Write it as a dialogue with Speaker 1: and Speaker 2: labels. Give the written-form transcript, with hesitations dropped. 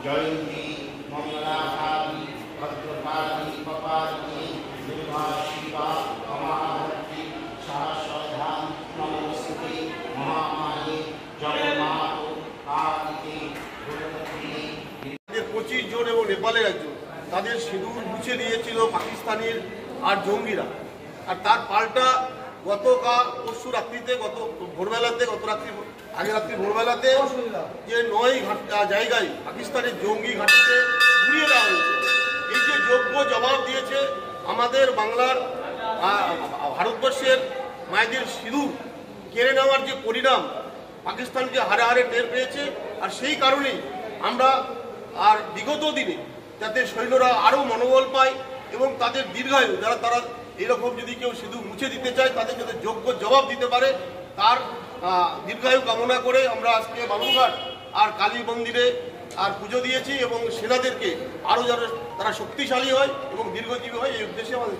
Speaker 1: जयंती मंगलाहारी भद्रकाली कपालिनी दुर्गा शिवा महाधत्री सहस्रधा नमस्ते महामाये जगन्नाथ कार्तिके भगवती। 25 জন এবং নেপালের একজন তাদের সিঁদুর মুছে দিয়েছিল পাকিস্তানের আর জঙ্গিরা। আর তার পাল্টা গতকাল পরশু রাত্রিতে গত রাত্রি ভোরবেলাতে যে 9 জায়গায় পাকিস্তানের জঙ্গি ঘাঁটিতে ঘুরিয়ে দেওয়া হয়েছে। এই যে যোগ্য জবাব দিয়েছে আমাদের বাংলার ভারতবর্ষের মায়েদের সিঁদুর কেড়ে নেওয়ার যে পরিণাম পাকিস্তানকে হারে হারে টের পেয়েছে। আর সেই কারণেই আমরা আর বিগত দিনে যাতে সৈন্যরা আরও মনোবল পায় এবং তাদের দীর্ঘায়ু তারা এরকম যদি কেউ সিঁদুর মুছে দিতে চায় তাদের যাতে যোগ্য জবাব দিতে পারে তার দীর্ঘায়ু কামনা করে আমরা আজকে বালুরঘাট আর কালী মন্দিরে আর পুজো দিয়েছি এবং সেনাদেরকে আরও যেন তারা শক্তিশালী হয় এবং দীর্ঘজীবী হয় এই উদ্দেশ্যে আমাদের